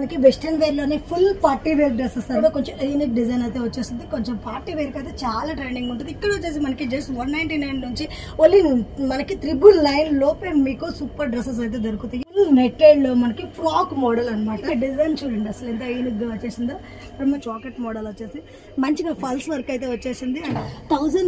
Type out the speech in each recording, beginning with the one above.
మనకి western wear లోనే full party wear dresses కొంచెం యూనిక్ డిజైన్ అయితే వచ్చేస్తుంది. కొంచెం పార్టీ వేర్ కి అయితే చాలా ట్రెండింగ్ ఉంటుంది. ఇక్కడ వచ్చేసి మనకి జస్ట్ 199 నుంచి ఓన్లీ మనకి 999 లోపే మీకు సూపర్ డ్రెస్సెస్ అయితే దొరుకుతాయి. ఫుల్ నెట్టెడ్ లో మనకి ఫ్రాక్ మోడల్ అనమాట. డిజైన్ చూడండి అసలు ఎంత యూనిక్ గా వచ్చేసిందో. చాకెట్ మోడల్ వచ్చేసి మంచిగా ఫల్స్ వర్క్ అయితే వచ్చేసింది. 1000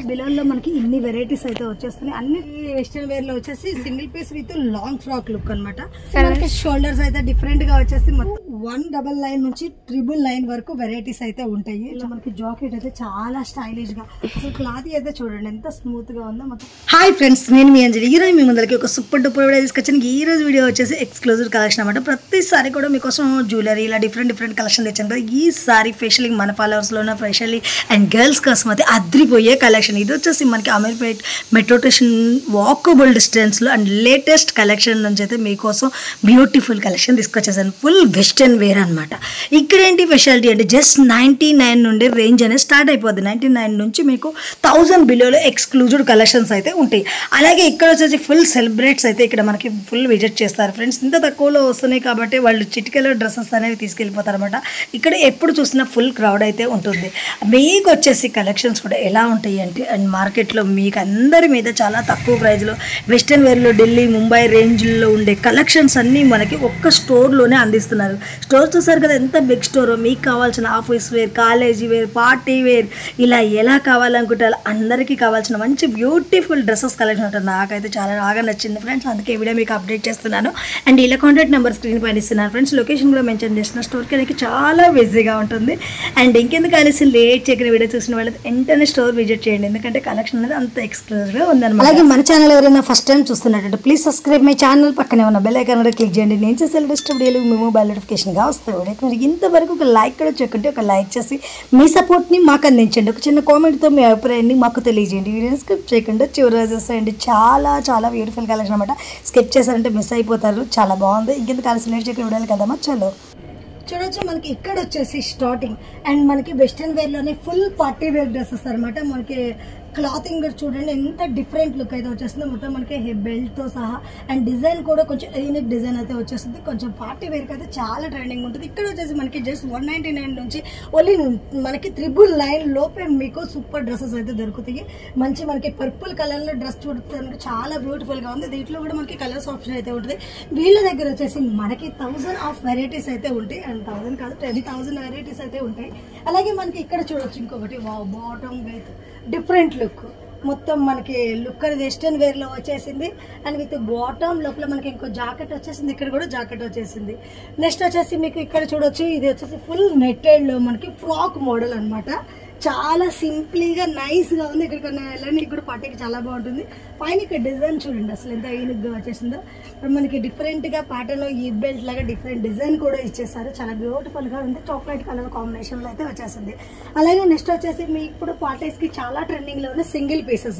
బిలియన్ లో మనకి ఇన్ని వెరైటీస్ అయితే వచ్చేస్తున్నాయి. అన్ని వెస్టర్న్ వేర్ లో వచ్చేసి single piece with long frock look అనమాట. మనకి షోల్డర్స్ అయితే డిఫరెంట్ గా వచ్చేసి మొత్తం 199 నుంచి 999 వరకు వెరైటీస్ అయితే ఉంటాయి. మనకి జాకెట్ అయితే చాలా స్టైలిష్ గా అసలు క్లాత్ అయితే చూడండి ఎంత స్మూత్ గా ఉందో మొత్తం. హాయ్ ఫ్రెండ్స్, నేను మీ అంజలి. ఈ రోజు మీ ముందరికి ఒక సూపర్ డూపర్ వీడియో తీసుకొచ్చాను. ఈ రోజు వీడియో వచ్చేసి ఎక్స్క్లూజివ్ కలెక్షన్ అనమాట. ప్రతిసారి కూడా మీకోసం జ్యువెలరీ ఇలా డిఫరెంట్ కలెక్షన్ తెచ్చాను కదా. ఈసారి ఫెషియల్ మన ఫాలోవర్స్ లో ఉన్న ఫెషియల్ అండ్ గర్ల్స్ కోసం అయితే అద్రిపోయే కలెక్షన్. ఇది వచ్చేసి మనకి Ameerpet metro station walkable distance లో అండ్ లేటెస్ట్ కలెక్షన్ నుంచి అయితే మీకోసం బ్యూటిఫుల్ కలెక్షన్ తీసుకొచ్చేసాను. ఫుల్ వెస్టర్న్ వేర్ అనమాట. ఇక్కడ ఏంటి స్పెషాలిటీ అంటే జస్ట్ 99 నుండి రేంజ్ అనేది స్టార్ట్ అయిపోద్ది. 99 నుంచి మీకు 1000 బిలోలో ఎక్స్క్లూజివ్ కలెక్షన్స్ అయితే ఉంటాయి. అలాగే ఇక్కడ వచ్చేసి ఫుల్ సెలబ్రేట్స్ అయితే ఇక్కడ మనకి ఫుల్ విజిట్ చేస్తారు ఫ్రెండ్స్. ఇంత తక్కువలో వస్తున్నాయి కాబట్టి వాళ్ళు చిటికెలో డ్రెస్సెస్ అనేవి తీసుకెళ్ళిపోతారు అనమాట. ఇక్కడ ఎప్పుడు చూసినా ఫుల్ క్రౌడ్ అయితే ఉంటుంది. మీకు వచ్చేసి కలెక్షన్స్ కూడా ఎలా ఉంటాయి అంటే అండ్ మార్కెట్లో మీకు అందరి మీద చాలా తక్కువ ప్రైస్లో వెస్టర్న్ వేర్లో ఢిల్లీ ముంబై రేంజ్లో ఉండే కలెక్షన్స్ అన్నీ మనకి ఒక్క స్టోర్లోనే అందిస్తున్నారు. స్టోర్ చూసారు కదా ఎంత బిగ్ స్టోర్. మీకు కావాల్సిన office wear, college wear, party wear ఇలా ఎలా కావాలనుకుంటే అందరికీ కావాల్సిన మంచి బ్యూటిఫుల్ డ్రెస్సెస్ కలెక్షన్ ఉంటుంది. నాకైతే చాలా బాగా నచ్చింది ఫ్రెండ్స్. అందుకే వీడియో మీకు అప్డేట్ చేస్తున్నాను. అండ్ ఇలా కాంటాక్ట్ నెంబర్ స్క్రీన్ పైన ఇస్తున్నాను ఫ్రెండ్స్. లొకేషన్ కూడా మెన్షన్ చేసిన స్టోర్కి అనేది చాలా బిజీగా ఉంటుంది. అండ్ ఇంకెందుకు కలిసి లేట్ చేయకుండా వీడియో చూసిన వాళ్ళకి వెంటనే స్టోర్ విజిట్ చేయండి. ఎందుకంటే కలెక్షన్ అనేది అంత ఎక్స్క్లూజివ్గా ఉందన్నమాట. అలాగే మన ఛానల్ ఎవరైనా ఫస్ట్ టైం చూస్తున్నట్టు ప్లీజ్ సబ్స్క్రైబ్ మై ఛానల్. పక్కనే ఉన్న బెల్ ఐకాన్ కూడా క్లిక్ చేయండి. నేను చేసే లేటెస్ట్ వీడియోలు మీ మొబైల్ నోటిఫికేషన్గా వస్తాయి. ఇంతవరకు ఒక లైక్ కూడా చెక్కండి. ఒక లైక్ చేసి మీ సపోర్ట్ని మాకు అందించండి. ఒక చిన్న కామెంట్తో మీ అభిప్రాయాన్ని మాకు తెలియజేయండి. వీడియోని స్కిప్ చేయకుండా చివరిగా చూసేయండి. చాలా బ్యూటిఫుల్ కలెక్షన్ అనమాట. స్కిప్ చేశారంటే మిస్ అయిపోతారు. చాలా బాగుంది. ఇంకెందుకు కలిసి లేట్ చేయకుండా వీడియోలు కదమ్మా. చలో చూడొచ్చు. మనకి ఇక్కడ వచ్చేసి స్టార్టింగ్ అండ్ మనకి వెస్టర్న్ వేర్ లోనే ఫుల్ పార్టీ వేర్ డ్రెస్సెస్ అనమాట. మనకి క్లాతింగ్ చూడండి ఎంత డిఫరెంట్ లుక్ అయితే వచ్చేస్తుంది. మొత్తం మనకి బెల్ట్ తో సహా అండ్ డిజైన్ కూడా కొంచెం యూనిక్ డిజైన్ అయితే వచ్చేస్తుంది. కొంచెం పార్టీ వేర్ కి అయితే చాలా ట్రెండింగ్ ఉంటుంది. ఇక్కడ వచ్చేసి మనకి జస్ట్ 199 నుంచి ఓన్లీ మనకి 999 లోపే మీకు సూపర్ డ్రెస్సెస్ అయితే దొరుకుతాయి. మంచి మనకి పర్పుల్ కలర్ లో డ్రెస్ చూడటానికి చాలా బ్యూటిఫుల్ గా ఉంది. దీంట్లో కూడా మనకి కలర్స్ ఆప్షన్ అయితే ఉంటుంది. వీళ్ళ దగ్గర వచ్చేసి మనకి 1000 ఆఫ్ వెరైటీస్ అయితే ఉంటాయి. అండ్ 1000 కాదు 10,000 వెరైటీస్ అయితే ఉంటాయి. అలాగే మనకి ఇక్కడ చూడొచ్చు ఇంకొకటి బాటమ్ విత్ డిఫరెంట్ లుక్. మొత్తం మనకి లుక్ అనేది వెస్టర్న్ వేర్ లో వచ్చేసింది. అండ్ విత్ బాటమ్ లోపల మనకి ఇంకో జాకెట్ వచ్చేసింది. ఇక్కడ కూడా జాకెట్ వచ్చేసింది. నెక్స్ట్ వచ్చేసి మీకు ఇక్కడ చూడొచ్చు. ఇది వచ్చేసి ఫుల్ నెట్టెడ్ లో మనకి ఫ్రాక్ మోడల్ అనమాట. చాలా సింప్లీగా నైస్ గా ఉంది. ఇక్కడికన్నా వెళ్ళండి. ఇక్కడ పార్టీకి చాలా బాగుంటుంది. పైన ఇక్కడ డిజైన్ చూడండి అసలు ఎంత యూనిక్ గా వచ్చేసిందో. మనకి డిఫరెంట్ గా ప్యాటర్న్ లో ఈ బెల్ట్ లాగా డిఫరెంట్ డిజైన్ కూడా ఇచ్చేసారు. చాలా బ్యూటిఫుల్ గా ఉంది. చాక్లెట్ కలర్ కాంబినేషన్ లో అయితే వచ్చేసింది. అలాగే నెక్స్ట్ వచ్చేసి మీ ఇప్పుడు పార్టీస్ కి చాలా ట్రెండింగ్ లో ఉన్న సింగిల్ పీసెస్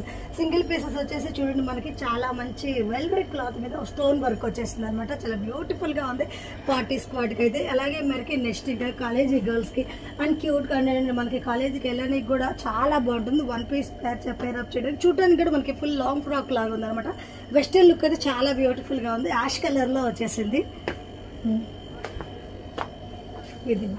వచ్చేసి చూడండి. మనకి చాలా మంచి వెల్వెట్ క్లాత్ మీద స్టోన్ వర్క్ వచ్చేసింది అనమాట. చాలా బ్యూటిఫుల్ గా ఉంది పార్టీస్ వాటికి అయితే. అలాగే మనకి నెక్స్ట్ ఇంకా కాలేజీ గర్ల్స్ కి అండ్ క్యూట్ గా మనకి కాలేజీకి వెళ్ళడానికి కూడా చాలా బాగుంటుంది. వన్ పీస్ పేర్ అప్ చేయడానికి చూడడానికి కూడా మనకి ఫుల్ లాంగ్ ఫ్రాక్ లాగా ఉంది అనమాట. వెస్టర్న్ లుక్ అయితే చాలా బ్యూటిఫుల్ గా ఉంది. యాష్ కలర్ లో వచ్చేసింది. ఇది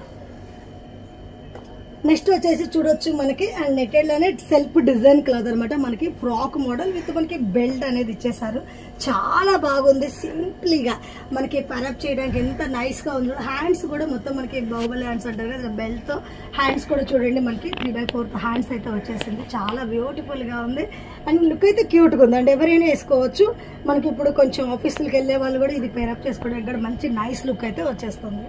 నెక్స్ట్ వచ్చేసి చూడొచ్చు మనకి అండ్ నెట్టెడ్ లోనే సెల్ఫ్ డిజైన్ క్లాత్ అనమాట. మనకి ఫ్రాక్ మోడల్ విత్ మనకి బెల్ట్ అనేది ఇచ్చేసారు. చాలా బాగుంది. సింప్లీగా మనకి పరప్ చేయడానికి ఎంత నైస్ గా ఉంది. హ్యాండ్స్ కూడా మొత్తం మనకి బాహుబలి హ్యాండ్స్ అంటారు కదా, బెల్ట్ తో హ్యాండ్స్ కూడా చూడండి మనకి 3/4 హ్యాండ్స్ అయితే వచ్చేసింది. చాలా బ్యూటిఫుల్ గా ఉంది. అండ్ లుక్ అయితే క్యూట్ గా ఉంది. అంటే ఎవరైనా వేసుకోవచ్చు. మనకి ఇప్పుడు కొంచెం ఆఫీసులకు వెళ్ళే వాళ్ళు కూడా ఇది పేరప్ చేసుకోవడానికి కూడా మంచి నైస్ లుక్ అయితే వచ్చేస్తుంది.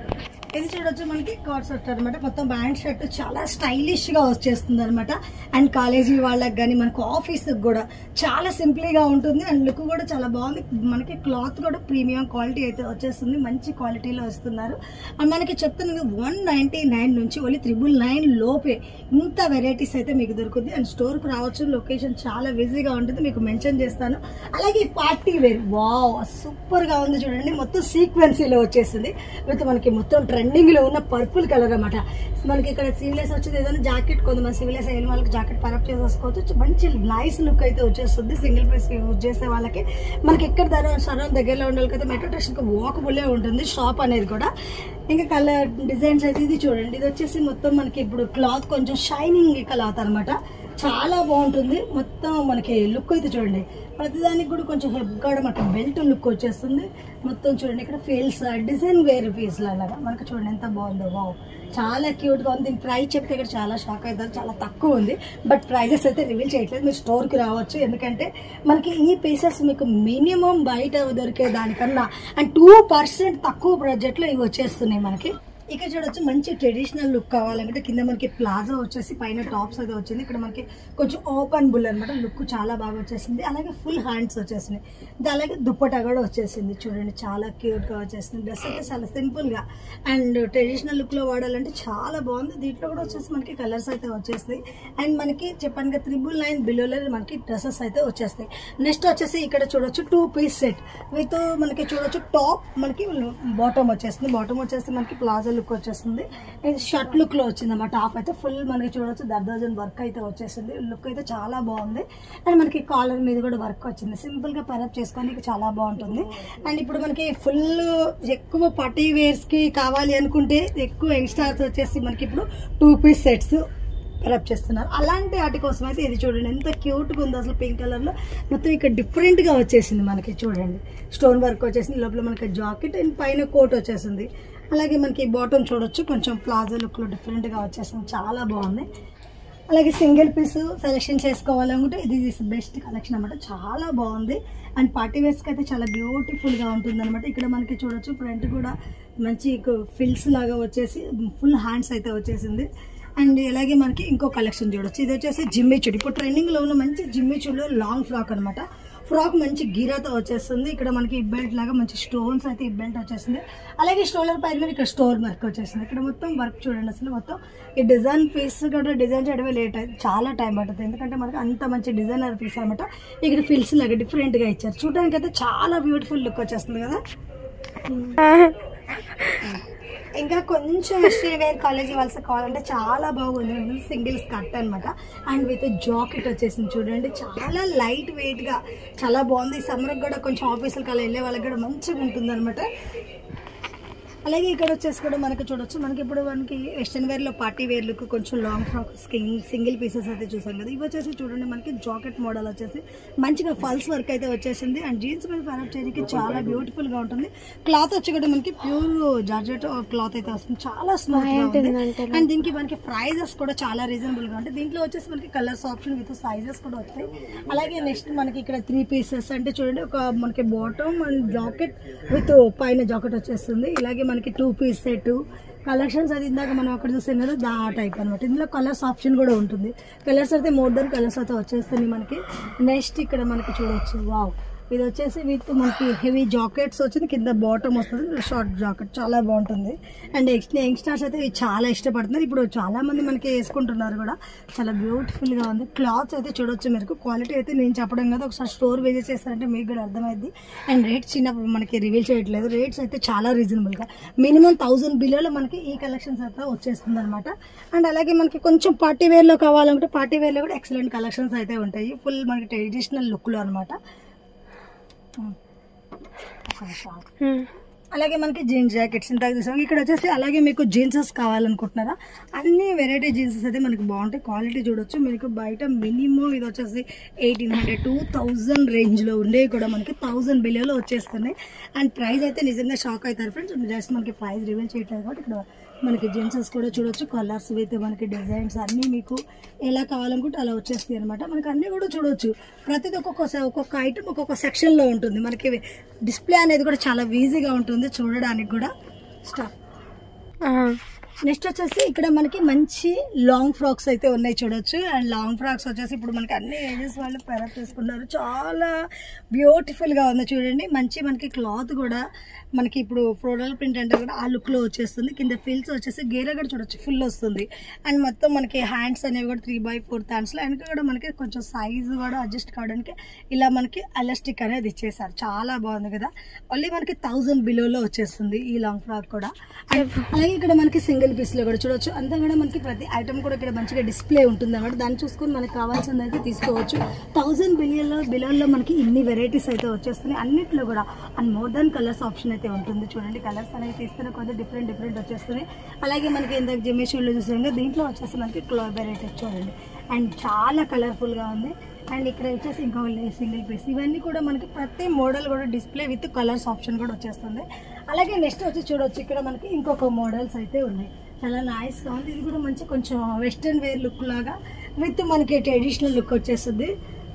ఇది చూడొచ్చు మనకి కార్డ్ సెట్ అనమాట. మొత్తం బ్యాండ్ షర్ట్ చాలా స్టైలిష్ గా వచ్చేస్తుంది అనమాట. అండ్ కాలేజీ వాళ్ళకి కానీ మనకు ఆఫీస్ కూడా చాలా సింపుల్గా ఉంటుంది. అండ్ లుక్ కూడా చాలా బాగుంది. మనకి క్లాత్ కూడా ప్రీమియం క్వాలిటీ అయితే వచ్చేస్తుంది. మంచి క్వాలిటీలో వస్తున్నారు. అండ్ మనకి చెప్తున్నది 199 నుంచి ఓన్లీ 999 లోపే ఇంత వెరైటీస్ అయితే మీకు దొరుకుతుంది. అండ్ స్టోర్కి రావచ్చు. లొకేషన్ చాలా బిజీగా ఉంటుంది. మీకు మెన్షన్ చేస్తాను. అలాగే పార్టీ వేర్ వావ్ సూపర్ గా ఉంది చూడండి. మొత్తం సీక్వెన్సీలో వచ్చేసింది. విత్ మనకి మొత్తం ట్రెండింగ్ లో ఉన్న పర్పుల్ కలర్ అనమాట. మనకి ఇక్కడ సీవ్లెస్ వచ్చింది. ఏదైనా జాకెట్ కొంతమంది సీవ్లెస్ అయిన వాళ్ళకి జాకెట్ పరప్ చేసుకోవచ్చు. మంచి నైస్ లుక్ అయితే వచ్చేస్తుంది. సింగిల్ పీస్ యూజ్ చేసే వాళ్ళకి మనకి ఎక్కడ సరౌండ్ దగ్గరలో ఉండాలి కదా. మెట్రో స్టేషన్ కి వాకబుల్ ఉంటుంది షాప్ అనేది కూడా. ఇంకా కలర్ డిజైన్స్ అయితే ఇది చూడండి, ఇది వచ్చేసి మొత్తం మనకి ఇప్పుడు క్లాత్ కొంచెం షైనింగ్ క్లాత్ అనమాట, చాలా బాగుంటుంది. మొత్తం మనకి లుక్ అయితే చూడండి, ప్రతిదానికి కూడా కొంచెం హెప్ కూడా మనకి బెల్ట్ లుక్ వచ్చేస్తుంది. మొత్తం చూడండి ఇక్కడ ఫీల్స్ డిజైన్ వేరే పీస్ లాగా మనకి చూడండి ఎంత బాగుందో. వావ్, చాలా క్యూట్గా ఉంది. దీని ప్రైస్ చెప్తే ఇక్కడ చాలా షాక్ అవుతారు, చాలా తక్కువ ఉంది. బట్ ప్రైజెస్ అయితే రివీల్ చేయట్లేదు, మీరు స్టోర్కి రావచ్చు. ఎందుకంటే మనకి ఈ పీసెస్ మీకు మినిమం బయట దొరికే దానికన్నా అండ్ 2% తక్కువ బడ్జెట్లో ఇవి వచ్చేస్తున్నాయి మనకి. ఇక్కడ చూడొచ్చు మంచి ట్రెడిషనల్ లుక్ కావాలంటే కింద మనకి ప్లాజో వచ్చేసి పైన టాప్స్ అయితే వచ్చింది. ఇక్కడ మనకి కొంచెం ఓపెన్ బుల్ అనమాట, లుక్ చాలా బాగా వచ్చేసింది. అలాగే ఫుల్ హ్యాండ్స్ వచ్చేసినాయి, అలాగే దుప్పటా కూడా వచ్చేసింది. చూడండి చాలా క్యూట్గా వచ్చేసింది. డ్రెస్ అయితే చాలా సింపుల్గా అండ్ ట్రెడిషనల్ లుక్లో వాడాలంటే చాలా బాగుంది. దీంట్లో కూడా వచ్చేసి మనకి కలర్స్ అయితే వచ్చేస్తాయి. అండ్ మనకి చెప్పాను కదా 999 బిలోలో మనకి డ్రెస్సెస్ అయితే వచ్చేస్తాయి. నెక్స్ట్ వచ్చేసి ఇక్కడ చూడొచ్చు 2 పీస్ సెట్ విత్ మనకి చూడొచ్చు టాప్ మనకి బాటమ్ వచ్చేస్తుంది. బాటమ్ వచ్చేసి మనకి ప్లాజో లుక్ వచ్చేస్తుంది. ఇది షర్ట్ లుక్ లో వచ్చింది అన్నమాట. టాప్ అయితే ఫుల్ మనకి చూడొచ్చు దర్దోజన్ వర్క్ అయితే వచ్చేసింది. లుక్ అయితే చాలా బాగుంది. అండ్ మనకి కాలర్ మీద కూడా వర్క్ వచ్చింది. సింపుల్ గా పరప్ చేసుకోవడానికి చాలా బాగుంటుంది. అండ్ ఇప్పుడు మనకి ఫుల్ ఎక్కువ పార్టీ వేర్స్ కి కావాలి అనుకుంటే ఎక్కువ యంగ్స్టర్స్ వచ్చేసి మనకి ఇప్పుడు 2 పీస్ సెట్స్ రబ్ చేస్తున్నారు. అలాంటి వాటి కోసం అయితే ఇది చూడండి ఎంత క్యూట్గా ఉందో అసలు. పింక్ కలర్ లో మొత్తం ఇక్కడ డిఫరెంట్ గా వచ్చేసింది మనకి. చూడండి స్టోన్ వర్క్ వచ్చేసింది, లోపల మనకి జాకెట్ అండ్ పైన కోట్ వచ్చేసింది. అలాగే మనకి బాటమ్ చూడొచ్చు కొంచెం ప్లాజో లుక్ లో డిఫరెంట్ గా వచ్చేసింది, చాలా బాగుంది. అలాగే సింగిల్ పీస్ సెలెక్షన్ చేసుకోవాలనుకుంటే ఇది బెస్ట్ కలెక్షన్ అనమాట, చాలా బాగుంది. అండ్ పార్టీ వేర్స్ కి అయితే చాలా బ్యూటిఫుల్ గా ఉంటుంది అనమాట. ఇక్కడ మనకి చూడొచ్చు ఫ్రంట్ కూడా మంచి ఫిల్స్ లాగా వచ్చేసి ఫుల్ హ్యాండ్స్ అయితే వచ్చేసింది. అండ్ అలాగే మనకి ఇంకో కలెక్షన్ చూడొచ్చు, ఇది వచ్చేసి జిమ్మి చుడి. ఇప్పుడు ట్రెండింగ్ లో ఉన్న మంచి జిమ్మి చుడిలో లాంగ్ ఫ్రాక్ అనమాట. ఫ్రాక్ మంచి గీరాతో వచ్చేస్తుంది. ఇక్కడ మనకి బెల్ట్ లాగా మంచి స్టోన్స్ అయితే ఈ బెల్ట్ వచ్చేసింది. అలాగే స్టోలర్ పైన ఇక్కడ స్టోర్ వర్క్ వచ్చేసింది. ఇక్కడ మొత్తం వర్క్ చూడండి అసలు. మొత్తం ఈ డిజైన్ పీస్ కూడా డిజైన్ చేయడమే లేట్ అయింది, చాలా టైం పడుతుంది. ఎందుకంటే మనకి అంత మంచి డిజైనర్ పీస్ అనమాట. ఇక్కడ ఫిల్స్ లాగా డిఫరెంట్ గా ఇచ్చారు. చూడడానికి అయితే చాలా బ్యూటిఫుల్ లుక్ వచ్చేస్తుంది కదా. ఇంకా కొంచెం వెస్ట్రన్ వేర్ కాలేజీ వాళ్ళకి కావాలంటే చాలా బాగుంది. సింగిల్ స్కర్ట్ అనమాట అండ్ విత్ జాకెట్ వచ్చేసింది. చూడండి చాలా లైట్ వెయిట్ గా చాలా బాగుంది. సమ్మర్ కూడా కొంచెం ఆఫీసులకు అలా వెళ్ళే వాళ్ళకి కూడా మంచిగా ఉంటుంది అనమాట. అలాగే ఇక్కడ వచ్చేసి కూడా మనకి చూడొచ్చు, మనకి ఇప్పుడు మనకి వెస్టర్న్ వేర్ లో పార్టీ వేర్ లుక్ కొంచెం లాంగ్ ఫ్రాక్ సింగిల్ పీసెస్ అయితే చూసాం కదా. ఇవి వచ్చేసి చూడండి మనకి జాకెట్ మోడల్ వచ్చేసి మంచిగా ఫల్స్ వర్క్ అయితే వచ్చేసింది. అండ్ జీన్స్ మీద ఫరప్ చేయడానికి చాలా బ్యూటిఫుల్ గా ఉంటుంది. క్లాత్ వచ్చి కూడా మనకి ప్యూర్ జార్జెట్ క్లాత్ అయితే వస్తుంది, చాలా స్మూత్ గా ఉంటుంది. అండ్ దీనికి మనకి ప్రైజెస్ కూడా చాలా రీజనబుల్ గా ఉంటాయి. దీంట్లో వచ్చేసి మనకి కలర్స్ ఆప్షన్ విత్ సైజెస్ కూడా వస్తాయి. అలాగే నెక్స్ట్ మనకి ఇక్కడ 3 పీసెస్ అంటే చూడండి, ఒక మనకి బాటమ్ అండ్ జాకెట్ విత్ పైన జాకెట్ వచ్చేస్తుంది. ఇలాగే మనకి 2 పీస్ సెట్ కలెక్షన్స్ అది ఇందాక మనం అక్కడ చూసాం కదా దా టైప్ అనమాట. ఇందులో కలర్స్ ఆప్షన్ కూడా ఉంటుంది. కలర్స్ అయితే మోర్ దెన్ కలర్స్ అయితే వచ్చేస్తుంది మనకి. నెక్స్ట్ ఇక్కడ మనకి చూడొచ్చు, వావ్ ఇది వచ్చేసి విత్ మనకి హెవీ జాకెట్స్ వచ్చింది, కింద బాటమ్ వస్తుంది షార్ట్ జాకెట్, చాలా బాగుంటుంది. అండ్ యంగ్స్టర్స్ అయితే ఇవి చాలా ఇష్టపడుతున్నారు. ఇప్పుడు చాలా మంది మనకి వేసుకుంటున్నారు కూడా, చాలా బ్యూటిఫుల్ గా ఉంది. క్లాత్స్ అయితే చూడొచ్చు మీరు. క్వాలిటీ అయితే నేను చెప్పడం కదా, ఒకసారి స్టోర్ విజిట్ చేస్తారంటే మీకు కూడా అర్థమైంది. అండ్ రేట్స్ చిన్నప్పుడు మనకి రివీల్ చేయట్లేదు, రేట్స్ అయితే చాలా రీజనబుల్ గా మినిమం 1000 బిలోలో మనకి ఈ కలెక్షన్స్ అయితే వచ్చేస్తుంది అనమాట. అండ్ అలాగే మనకి కొంచెం పార్టీ వేర్ లో కావాలంటే పార్టీ వేర్ లో కూడా ఎక్సలెంట్ కలెక్షన్స్ అయితే ఉంటాయి, ఫుల్ మనకి ట్రెడిషనల్ లుక్ లో అనమాట. అలాగే మనకి జీన్స్ జాకెట్స్ ఇంత చూసాం. ఇక్కడ వచ్చేసి అలాగే మీకు జీన్సెస్ కావాలనుకుంటున్నారా, అన్ని వెరైటీ జీన్సెస్ అయితే మనకి బాగుంటాయి. క్వాలిటీ చూడొచ్చు మీకు. బయట మినిమం ఇది వచ్చేసి 1800-2000 రేంజ్ లో ఉండేవి కూడా మనకి 1000 బిలోలో వచ్చేస్తున్నాయి. అండ్ ప్రైస్ అయితే నిజంగా షాక్ అవుతారు ఫ్రెండ్స్. జస్ట్ మనకి ప్రైస్ రివీల్ చేయట్లేదు కాబట్టి ఇక్కడ మనకి జీన్సెస్ కూడా చూడొచ్చు. కలర్స్ అయితే మనకి డిజైన్స్ అన్నీ మీకు ఎలా కావాలనుకుంటే అలా వచ్చేస్తాయి అనమాట. మనకి అన్నీ కూడా చూడొచ్చు. ప్రతిది ఒక్కొక్క ఐటమ్ ఒక్కొక్క సెక్షన్ లో ఉంటుంది. మనకి డిస్ప్లే అనేది కూడా చాలా ఈజీగా ఉంటుంది చూడడానికి కూడా. స్టాప్. నెక్స్ట్ వచ్చేసి ఇక్కడ మనకి మంచి లాంగ్ ఫ్రాక్స్ అయితే ఉన్నాయి చూడొచ్చు. అండ్ లాంగ్ ఫ్రాక్స్ వచ్చేసి ఇప్పుడు మనకి అన్ని ఏజెస్ వాళ్ళు ప్రిఫర్ చేసుకున్నారు, చాలా బ్యూటిఫుల్ గా ఉంది చూడండి. మంచి మనకి క్లాత్ కూడా మనకి ఇప్పుడు ఫ్లోరల్ ప్రింట్ అంటే కూడా ఆ లుక్ లో వచ్చేస్తుంది. కింద ఫిల్స్ వచ్చేసి గేర కూడా చూడొచ్చు ఫుల్ వస్తుంది. అండ్ మొత్తం మనకి హ్యాండ్స్ అనేవి కూడా 3/4 హ్యాండ్స్ లో. వెనక కూడా మనకి కొంచెం సైజ్ కూడా అడ్జస్ట్ కావడానికి ఇలా మనకి ఎలాస్టిక్ అనేది ఇచ్చేసారు, చాలా బాగుంది కదా. ఓన్లీ మనకి 1000 బిలోలో వచ్చేస్తుంది ఈ లాంగ్ ఫ్రాక్ కూడా. అలాగే ఇక్కడ మనకి సింగిల్ సింగిల్ పీస్ లో కూడా చూడొచ్చు. అంతా కూడా మనకి ప్రతి ఐటమ్ కూడా ఇక్కడ మంచిగా డిస్ప్లే ఉంటుంది అన్నమాట. దాన్ని చూసుకొని మనకి కావాల్సింది అయితే తీసుకోవచ్చు. 1000 బిలోలో మనకి ఇన్ని వెరైటీస్ అయితే వచ్చేస్తున్నాయి అన్నిట్లో కూడా. And more than colours option అయితే ఉంటుంది. చూడండి కలర్స్ అనేవి తీసుకున్న కొద్దిగా డిఫరెంట్ వచ్చేస్తున్నాయి. అలాగే మనకి ఇందాక జమేషన్లో చూసాం దీంట్లో వచ్చేసి మనకి క్లాత్ వెరైటీ చూడండి. అండ్ చాలా కలర్ఫుల్గా ఉంది. అండ్ ఇక్కడ వచ్చేసి ఇంకో సింగిల్ పీస్. ఇవన్నీ కూడా మనకి ప్రతి మోడల్ కూడా డిస్ప్లే విత్ కలర్స్ ఆప్షన్ కూడా వచ్చేస్తుంది. అలాగే నెక్స్ట్ వచ్చి చూడొచ్చు ఇక్కడ మనకి ఇంకొక మోడల్స్ అయితే ఉన్నాయి. చాలా నైస్గా ఉంది. ఇది కూడా మంచి కొంచెం వెస్ట్రన్ వేర్ లుక్ లాగా విత్ మనకి ట్రెడిషనల్ లుక్ వచ్చేస్తుంది.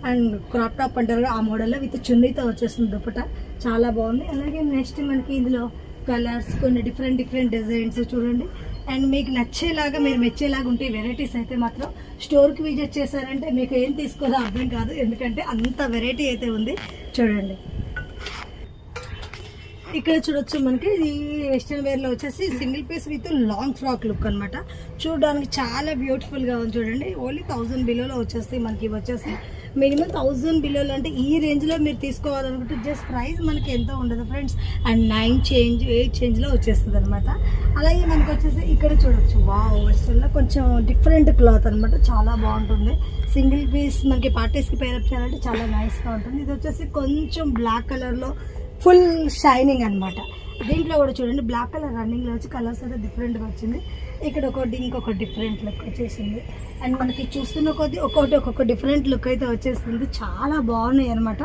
అండ్ క్రాప్ టాప్ అంటారు ఆ మోడల్లో విత్ చున్నీతో వచ్చేస్తుంది దుపట్టా. చాలా బాగుంది. అలాగే నెక్స్ట్ మనకి ఇందులో కలర్స్ కొన్ని డిఫరెంట్ డిజైన్స్ చూడండి. అండ్ మీకు నచ్చేలాగా మీరు మెచ్చేలాగా ఉంటే వెరైటీస్ అయితే మాత్రం స్టోర్కి విజిట్ చేశారంటే మీకు ఏం తీసుకోవాలో అర్థం కాదు. ఎందుకంటే అంత వెరైటీ అయితే ఉంది చూడండి. ఇక్కడ చూడొచ్చు మనకి ఈ వెస్ట్రన్ వేర్లో వచ్చేసి single piece with long frock look అనమాట. చూడడానికి చాలా బ్యూటిఫుల్గా ఉంది చూడండి. ఓన్లీ 1000 బిలోలో వచ్చేస్తాయి మనకి. వచ్చేసి మినిమం 1000 బిలోలో అంటే ఈ రేంజ్లో మీరు తీసుకోవాలనుకుంటే జస్ట్ ప్రైస్ మనకి ఎంతో ఉండదు ఫ్రెండ్స్. అండ్ 9 చేంజ్ 8 చేంజ్లో వచ్చేస్తుంది అనమాట. అలాగే మనకి వచ్చేసి ఇక్కడ చూడొచ్చు వావ్ వెస్ట్రన్లో కొంచెం డిఫరెంట్ క్లాత్ అనమాట. చాలా బాగుంటుంది. సింగిల్ పీస్ మనకి పార్టీస్కి పేరప్ చేయాలంటే చాలా నైస్గా ఉంటుంది. ఇది వచ్చేసి కొంచెం బ్లాక్ కలర్లో ఫుల్ షైనింగ్ అనమాట. దీంట్లో కూడా చూడండి బ్లాక్ కలర్ రన్నింగ్లో వచ్చి కలర్స్ అయితే డిఫరెంట్గా వచ్చింది. ఇక్కడ ఒకటి ఇంకొక డిఫరెంట్ లుక్ వచ్చేసింది. అండ్ మనకి చూస్తున్న కొద్ది ఒక్కొక్క డిఫరెంట్ లుక్ అయితే వచ్చేస్తుంది. చాలా బాగున్నాయి అనమాట.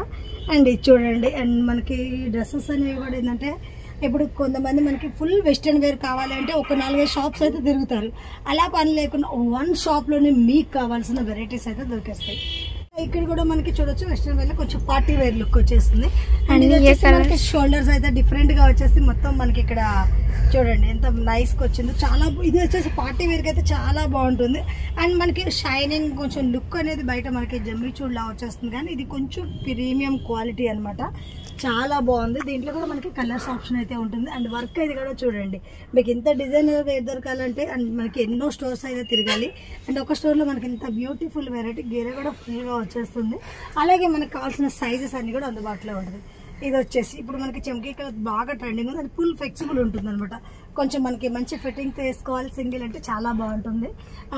అండ్ ఇది చూడండి. అండ్ మనకి డ్రెస్సెస్ అనేవి కూడా ఏంటంటే ఇప్పుడు కొంతమంది మనకి ఫుల్ వెస్ట్రన్ వేర్ కావాలంటే ఒక 4-5 షాప్స్ అయితే తిరుగుతారు. అలా పని లేకుండా వన్ షాప్లోనే మీకు కావాల్సిన వెరైటీస్ అయితే దొరికేస్తాయి. ఇక్కడ కూడా మనకి చూడొచ్చు వెస్ట్రన్ వేర్ లో కొంచెం పార్టీ వేర్ లుక్ వచ్చేస్తుంది. అండ్ మనకి షోల్డర్స్ అయితే డిఫరెంట్ గా వచ్చేసి మొత్తం మనకి ఇక్కడ చూడండి ఎంత నైస్ గా వచ్చిందో. చాలా ఇది వచ్చేసి పార్టీ వేర్ కి అయితే చాలా బాగుంటుంది. అండ్ మనకి షైనింగ్ కొంచెం లుక్ అనేది బయట మనకి జమ్మి చూడలా వచ్చేస్తుంది. కానీ ఇది కొంచెం ప్రీమియం క్వాలిటీ అనమాట. చాలా బాగుంది. దీంట్లో కూడా మనకి కలర్స్ ఆప్షన్ అయితే ఉంటుంది. అండ్ వర్క్ అయితే కూడా చూడండి మీకు ఇంత డిజైనర్ వేర్ దొరకాలంటే అండ్ మనకి ఎన్నో స్టోర్స్ అయితే తిరగాలి. అండ్ ఒక స్టోర్లో మనకి ఇంత బ్యూటిఫుల్ వెరైటీ గేరే కూడా ఫ్రీగా వచ్చేస్తుంది. అలాగే మనకు కావాల్సిన సైజెస్ అన్ని కూడా అందుబాటులో ఉంటుంది. ఇది వచ్చేసి ఇప్పుడు మనకి చమ్కీ కలర్ బాగా ట్రెండింగ్ ఉంది. అది ఫుల్ ఫ్లెక్సిబుల్ ఉంటుంది అనమాట. కొంచెం మనకి మంచి ఫిట్టింగ్ వేసుకోవాలి సింగిల్ అంటే చాలా బాగుంటుంది.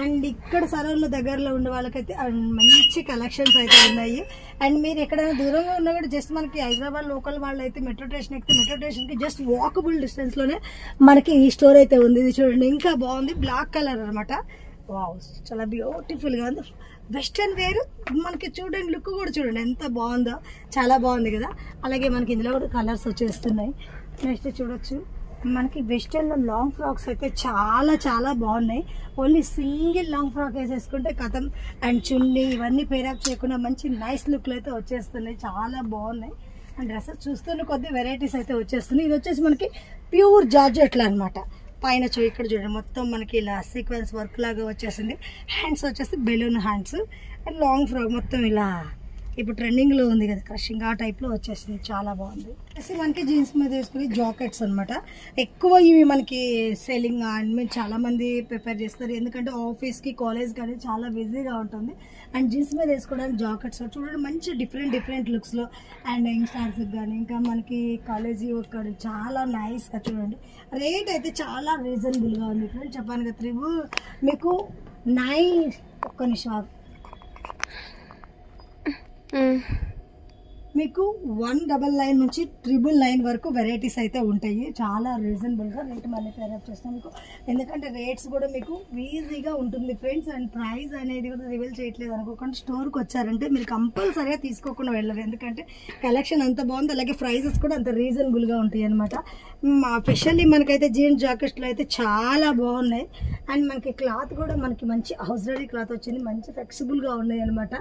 అండ్ ఇక్కడ సరౌండ్లో దగ్గరలో ఉండే వాళ్ళకైతే మంచి కలెక్షన్స్ అయితే ఉన్నాయి. అండ్ మీరు ఎక్కడైనా దూరంగా ఉన్నా కూడా జస్ట్ మనకి హైదరాబాద్ లోకల్ వాళ్ళు అయితే మెట్రో స్టేషన్ ఎక్కితే మెట్రో స్టేషన్కి జస్ట్ వాకబుల్ డిస్టెన్స్లోనే మనకి ఈ స్టోర్ అయితే ఉంది. ఇది చూడండి ఇంకా బాగుంది. బ్లాక్ కలర్ అనమాట. వావ్ చాలా బ్యూటిఫుల్గా ఉంది. వెస్ట్రన్ వేర్ మనకి చూడండి లుక్ కూడా చూడండి ఎంత బాగుందో. చాలా బాగుంది కదా. అలాగే మనకి ఇందులో కూడా కలర్స్ వచ్చేస్తున్నాయి. నెక్స్ట్ చూడొచ్చు మనకి వెస్ట్రన్లో లాంగ్ ఫ్రాక్స్ అయితే చాలా బాగున్నాయి. ఓన్లీ సింగిల్ లాంగ్ ఫ్రాక్ వేసేసుకుంటే కథం. అండ్ చున్నీ ఇవన్నీ పేరప్ చేయకుండా మంచి నైస్ లుక్లు అయితే వచ్చేస్తున్నాయి. చాలా బాగున్నాయి. అండ్ డ్రెస్సెస్ చూస్తున్న కొద్ది వెరైటీస్ అయితే వచ్చేస్తున్నాయి. ఇది వచ్చేసి మనకి ప్యూర్ జార్జెట్లు అనమాట. పైన ఇక్కడ చూడండి మొత్తం మనకి ఇలా సీక్వెన్స్ వర్క్ లాగా వచ్చేసింది. హ్యాండ్స్ వచ్చేసి balloon hands. And long frock మొత్తం ఇలా ఇప్పుడు ట్రెండింగ్లో ఉంది కదా క్రషింగ్ ఆ టైప్లో వచ్చేసింది. చాలా బాగుంది. మనకి జీన్స్ మీద వేసుకుని జాకెట్స్ అనమాట. ఎక్కువ ఇవి మనకి సెల్లింగ్ అండ్ చాలా మంది ప్రిపేర్ చేస్తారు. ఎందుకంటే ఆఫీస్కి కాలేజ్కి అనేది చాలా బిజీగా ఉంటుంది. అండ్ జీన్స్ మీద వేసుకోవడానికి జాకెట్స్ చూడండి మంచి డిఫరెంట్ లుక్స్లో. అండ్ యంగ్స్టర్స్కి కానీ ఇంకా మనకి కాలేజీ వర్క్ చాలా నైస్గా చూడండి. రేట్ అయితే చాలా రీజనబుల్గా ఉంది ఫ్రెండ్స్. చెప్పాను కదా మీకు 9 ఒక్క నిమిషం మీకు 199 నుంచి 999 వరకు వెరైటీస్ అయితే ఉంటాయి. చాలా రీజనబుల్గా రేట్ మళ్ళీ పేరప్ చేస్తాం మీకు. ఎందుకంటే రేట్స్ కూడా మీకు ఈజీగా ఉంటుంది ఫ్రెండ్స్. అండ్ ప్రైస్ అనేది కూడా రివీల్ చేయట్లేదు అనుకోకుండా స్టోర్కి వచ్చారంటే మీరు కంపల్సరీగా తీసుకోకుండా వెళ్ళరు. ఎందుకంటే కలెక్షన్ అంత బాగుంది. అలాగే ప్రైజెస్ కూడా అంత రీజనబుల్గా ఉంటాయి అనమాట. స్పెషల్లీ మనకైతే జీన్స్ జాకెట్స్లో అయితే చాలా బాగున్నాయి. అండ్ మనకి క్లాత్ కూడా మనకి మంచి హౌస్ రెడీ క్లాత్ వచ్చింది. మంచి ఫ్లెక్సిబుల్గా ఉన్నాయి అనమాట.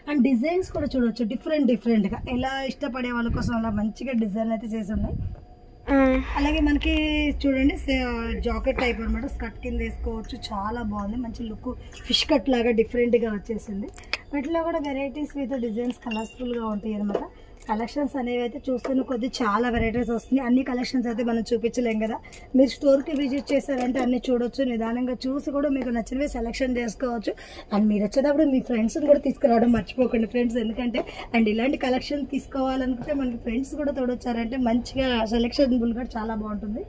అండ్ డిజైన్స్ కూడా చూడవచ్చు డిఫరెంట్గా ఎలా ఇష్టపడే వాళ్ళ కోసం అలా మంచిగా డిజైన్ అయితే చేసి ఉన్నాయి. అలాగే మనకి చూడండి జాకెట్ టైప్ అనమాట. స్కర్ట్ కింద వేసుకోవచ్చు. చాలా బాగుంది. మంచి లుక్ ఫిష్ కట్ లాగా డిఫరెంట్గా వచ్చేసింది. వీటిలో కూడా వెరైటీస్ విత్ డిజైన్స్ కలర్ఫుల్గా ఉంటాయి అనమాట. కలెక్షన్స్ అనేవి అయితే చూస్తున్న కొద్ది చాలా వెరైటీస్ వస్తున్నాయి. అన్ని కలెక్షన్స్ అయితే మనం చూపించలేం కదా. మీరు స్టోర్కి విజిట్ చేశారంటే అన్ని చూడొచ్చు. నిదానంగా చూసి కూడా మీకు నచ్చినవి సెలెక్షన్ చేసుకోవచ్చు. అండ్ మీరు వచ్చేటప్పుడు మీ ఫ్రెండ్స్ని కూడా తీసుకురావడం మర్చిపోకండి ఫ్రెండ్స్. ఎందుకంటే అండ్ ఇలాంటి కలెక్షన్ తీసుకోవాలనుకుంటే మనకి ఫ్రెండ్స్ కూడా తోడొచ్చారంటే మంచిగా సెలెక్షనబుల్ కూడా చాలా బాగుంటుంది.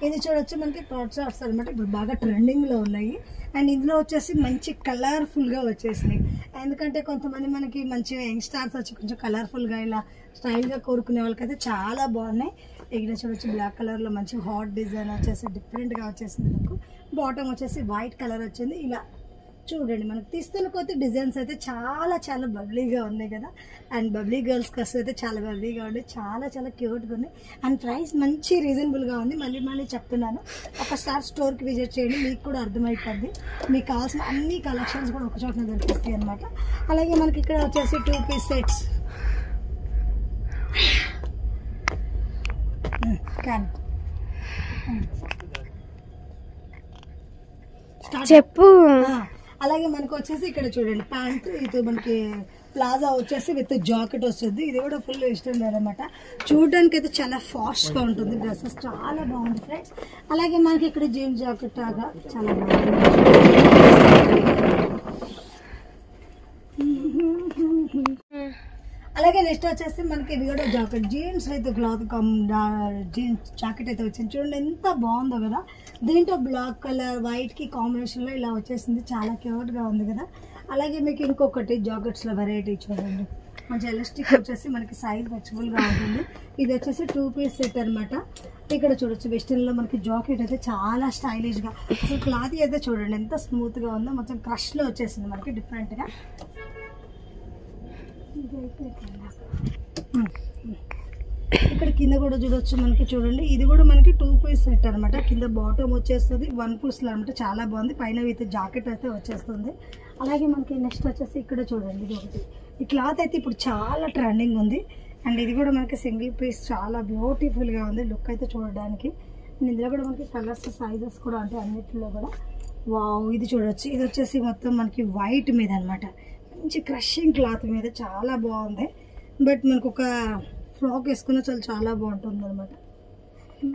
ఇది చూడొచ్చు మనకి క్రాప్ షార్ట్స్ అనమాట, ఇప్పుడు బాగా ట్రెండింగ్లో ఉన్నాయి. అండ్ ఇందులో వచ్చేసి మంచి కలర్ఫుల్గా వచ్చేసినాయి. ఎందుకంటే కొంతమంది మనకి మంచిగా యంగ్స్టార్స్ వచ్చి కొంచెం కలర్ఫుల్గా ఇలా స్టైల్గా కోరుకునే వాళ్ళకైతే చాలా బాగున్నాయి. ఇక్కడ చూడొచ్చు బ్లాక్ కలర్లో మంచి హాట్ డిజైన్ వచ్చేసి డిఫరెంట్గా వచ్చేసింది. నాకు బాటమ్ వచ్చేసి వైట్ కలర్ వచ్చింది. ఇలా చూడండి మనకు తీస్తున్న కొద్ది డిజైన్స్ అయితే చాలా చాలా బబ్లీగా ఉన్నాయి కదా. అండ్ బబ్లీ గర్ల్స్కి వస్తే అయితే చాలా బబ్లీగా ఉంది, చాలా చాలా క్యూట్గా ఉంది. అండ్ ప్రైస్ మంచి రీజనబుల్గా ఉంది. మళ్ళీ చెప్తున్నాను, ఒకసారి స్టోర్కి విజిట్ చేయండి, మీకు కూడా అర్థమైపోద్ది. మీకు కావాల్సిన అన్ని కలెక్షన్స్ కూడా ఒక చోట దొరికిస్తాయి అనమాట. అలాగే మనకి ఇక్కడ వచ్చేసి 2 పీస్ సెట్స్ చెప్పు. అలాగే మనకు వచ్చేసి ఇక్కడ చూడండి ప్యాంట్, ఇది మనకి ప్లాజా వచ్చేసి విత్ జాకెట్ వస్తుంది. ఇది కూడా ఫుల్ ఇష్టం లేదనమాట. చూడడానికి అయితే చాలా ఫాస్ట్గా ఉంటుంది. డ్రెస్సెస్ చాలా బాగుంది ఫ్రెండ్స్. అలాగే మనకి ఇక్కడ జీన్స్ జాకెట్ లాగా చాలా బాగుంది. అలాగే నెక్స్ట్ వచ్చేసి మనకి ఇది కూడా జాకెట్, జీన్స్ అయితే క్లాత్ జీన్స్ జాకెట్ అయితే వచ్చింది. చూడండి ఎంత బాగుందో కదా. దీంట్లో బ్లాక్ కలర్ వైట్కి కాంబినేషన్లో ఇలా వచ్చేసింది, చాలా క్యూట్గా ఉంది కదా. అలాగే మీకు ఇంకొకటి జాకెట్స్లో వెరైటీ చూడండి, మంచి ఎలాస్టిక్ వచ్చేసి మనకి సైజ్ ఫ్లెక్సిబుల్గా ఉంటుంది. ఇది వచ్చేసి 2 పీస్ సెట్ అనమాట. ఇక్కడ చూడొచ్చు వెస్టర్న్లో మనకి జాకెట్ అయితే చాలా స్టైలిష్గా, అసలు క్లాత్ అయితే చూడండి ఎంత స్మూత్గా ఉందో, మొత్తం క్రష్లో వచ్చేసింది మనకి డిఫరెంట్గా. ఇక్కడ కింద కూడా చూడొచ్చు మనకి, చూడండి ఇది కూడా మనకి 2 పీస్ సెట్ అనమాట. కింద బాటమ్ వచ్చేస్తుంది 1 పీస్లో అనమాట, చాలా బాగుంది. పైన విత్ జాకెట్ అయితే వచ్చేస్తుంది. అలాగే మనకి నెక్స్ట్ వచ్చేసి ఇక్కడ చూడండి, ఇది ఒకటి. ఈ క్లాత్ అయితే ఇప్పుడు చాలా ట్రెండింగ్ ఉంది. అండ్ ఇది కూడా మనకి సింగిల్ పీస్, చాలా బ్యూటిఫుల్గా ఉంది లుక్ అయితే చూడడానికి. ఇందులో కూడా మనకి కలర్స్ సైజెస్ కూడా అంటే అన్నిటిలో కూడా వావ్. ఇది చూడొచ్చు, ఇది వచ్చేసి మొత్తం మనకి వైట్ మీద అనమాట, మంచి క్రషింగ్ క్లాత్ మీద చాలా బాగుంది. బట్ మనకు ఒక ఫ్రాక్ వేసుకున్న చాలా బాగుంటుంది అనమాట.